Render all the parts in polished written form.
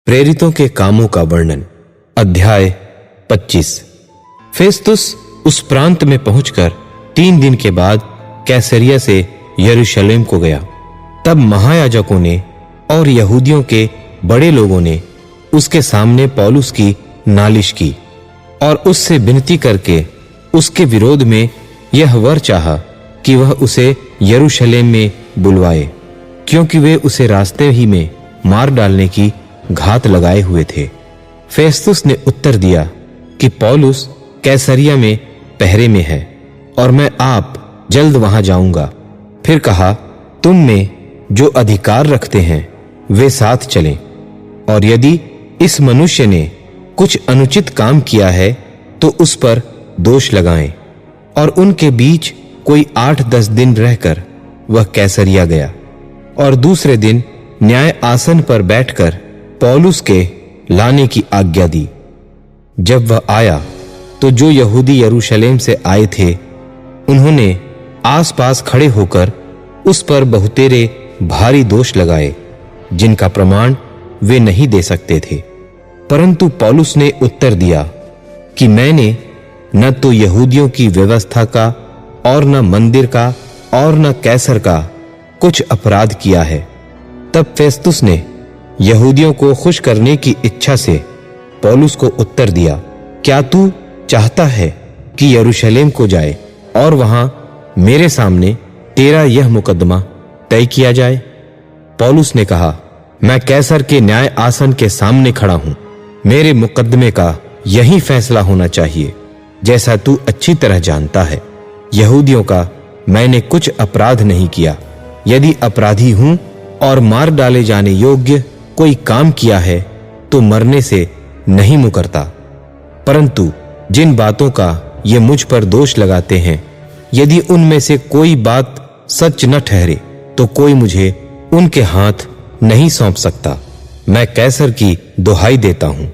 प्रेरितों के कामों का वर्णन। अध्याय 25। फेस्तुस उस प्रांत में पहुंचकर 3 दिन के बाद कैसरिया से यरूशलेम को गया। तब महायाजकों ने और यहूदियों के बड़े लोगों ने उसके सामने पौलुस की नालिश की और उससे विनती करके उसके विरोध में यह वर चाहा कि वह उसे यरूशलेम में बुलवाए, क्योंकि वे उसे रास्ते ही में मार डालने की घात लगाए हुए थे। फेस्तुस ने उत्तर दिया कि पौलुस कैसरिया में पहरे में है और मैं आप जल्द वहां जाऊंगा। फिर कहा, तुम में जो अधिकार रखते हैं वे साथ चलें, और यदि इस मनुष्य ने कुछ अनुचित काम किया है तो उस पर दोष लगाएं। और उनके बीच कोई 8-10 दिन रहकर वह कैसरिया गया और दूसरे दिन न्याय आसन पर बैठकर पौलुस के लाने की आज्ञा दी। जब वह आया तो जो यहूदी यरूशलेम से आए थे उन्होंने आसपास खड़े होकर उस पर बहुतेरे भारी दोष लगाए, जिनका प्रमाण वे नहीं दे सकते थे। परंतु पौलुस ने उत्तर दिया कि मैंने न तो यहूदियों की व्यवस्था का और न मंदिर का और न कैसर का कुछ अपराध किया है। तब फेस्तुस ने यहूदियों को खुश करने की इच्छा से पौलुस को उत्तर दिया, क्या तू चाहता है कि यरूशलेम को जाए और वहां मेरे सामने तेरा यह मुकदमा तय किया जाए? पौलुस ने कहा, मैं कैसर के न्याय आसन के सामने खड़ा हूं। मेरे मुकदमे का यही फैसला होना चाहिए, जैसा तू अच्छी तरह जानता है। यहूदियों का मैंने कुछ अपराध नहीं किया। यदि अपराधी हूं और मार डाले जाने योग्य कोई काम किया है तो मरने से नहीं मुकरता। परंतु जिन बातों का ये मुझ पर दोष लगाते हैं, यदि उनमें से कोई बात सच न ठहरे तो कोई मुझे उनके हाथ नहीं सौंप सकता। मैं कैसर की दुहाई देता हूं।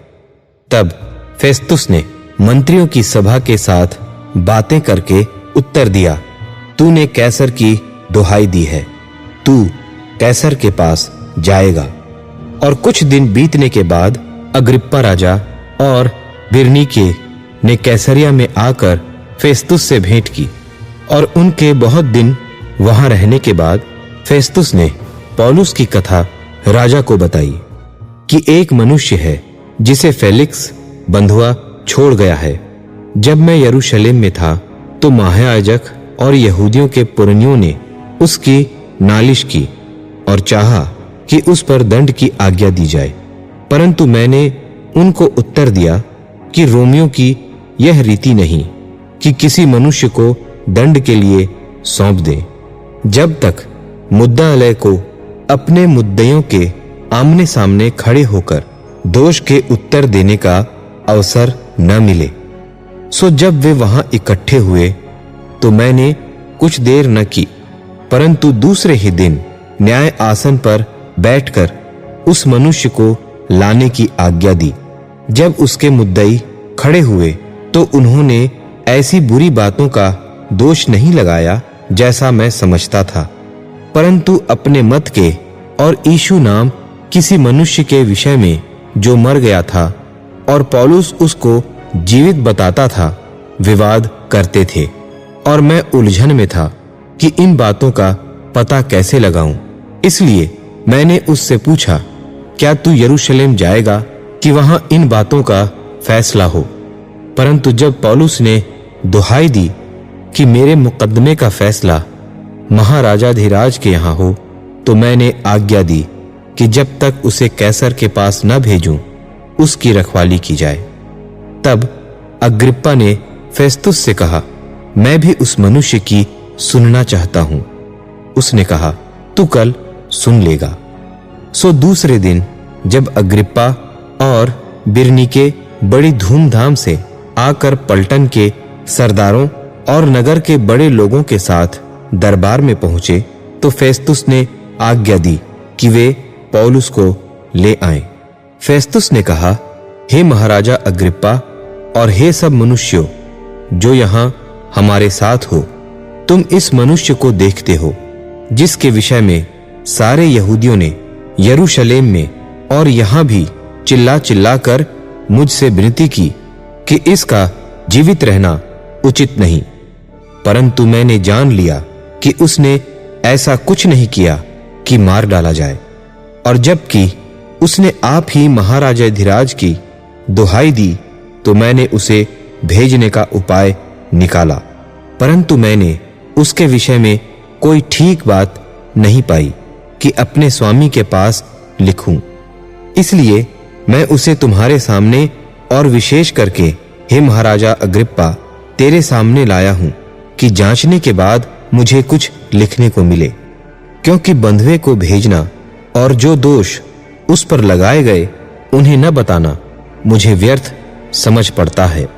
तब फेस्तुस ने मंत्रियों की सभा के साथ बातें करके उत्तर दिया, तूने कैसर की दुहाई दी है, तू कैसर के पास जाएगा। और कुछ दिन बीतने के बाद अग्रिप्पा राजा और बिरनीके ने कैसरिया में आकर फेस्तुस से भेंट की, और उनके बहुत दिन वहां रहने के बाद फेस्तुस ने पौलुस की कथा राजा को बताई कि एक मनुष्य है जिसे फेलिक्स बंधुआ छोड़ गया है। जब मैं यरूशलेम में था तो महायाजक और यहूदियों के पुरनियों ने उसकी नालिश की और चाहा कि उस पर दंड की आज्ञा दी जाए। परंतु मैंने उनको उत्तर दिया कि रोमियों की यह रीति नहीं कि किसी मनुष्य को दंड के लिए सौंप दें, जब तक मुद्दालय को अपने मुद्दइयों के आमने सामने खड़े होकर दोष के उत्तर देने का अवसर न मिले। सो जब वे वहां इकट्ठे हुए तो मैंने कुछ देर न की, परंतु दूसरे ही दिन न्याय आसन पर बैठकर उस मनुष्य को लाने की आज्ञा दी। जब उसके मुद्दई खड़े हुए तो उन्होंने ऐसी बुरी बातों का दोष नहीं लगाया जैसा मैं समझता था, परंतु अपने मत के और यीशु नाम किसी मनुष्य के विषय में जो मर गया था और पौलुस उसको जीवित बताता था, विवाद करते थे। और मैं उलझन में था कि इन बातों का पता कैसे लगाऊं। इसलिए मैंने उससे पूछा, क्या तू यरूशलेम जाएगा कि वहां इन बातों का फैसला हो? परंतु जब पौलुस ने दुहाई दी कि मेरे मुकदमे का फैसला महाराजाधिराज के यहाँ हो, तो मैंने आज्ञा दी कि जब तक उसे कैसर के पास न भेजूं उसकी रखवाली की जाए। तब अग्रिप्पा ने फेस्तुस से कहा, मैं भी उस मनुष्य की सुनना चाहता हूं। उसने कहा, तू कल सुन लेगा। सो दूसरे दिन जब अग्रिप्पा और बिरनीके बड़ी धूमधाम से आकर पलटन के सरदारों और नगर के बड़े लोगों के साथ दरबार में पहुंचे, तो फेस्तुस ने आज्ञा दी कि वे पौलुस को ले आएं। फेस्तुस ने कहा, हे महाराजा अग्रिप्पा और हे सब मनुष्यों जो यहाँ हमारे साथ हो, तुम इस मनुष्य को देखते हो, जिसके विषय में सारे यहूदियों ने यरूशलेम में और यहाँ भी चिल्ला चिल्ला कर मुझसे विनती की कि इसका जीवित रहना उचित नहीं, परंतु मैंने जान लिया कि उसने ऐसा कुछ नहीं किया कि मार डाला जाए, और जबकि उसने आप ही महाराजाधिराज की दुहाई दी तो मैंने उसे भेजने का उपाय निकाला, परंतु मैंने उसके विषय में कोई ठीक बात नहीं पाई कि अपने स्वामी के पास लिखूं। इसलिए मैं उसे तुम्हारे सामने और विशेष करके हे महाराजा अग्रिप्पा तेरे सामने लाया हूं कि जांचने के बाद मुझे कुछ लिखने को मिले, क्योंकि बंधुए को भेजना और जो दोष उस पर लगाए गए उन्हें न बताना मुझे व्यर्थ समझ पड़ता है।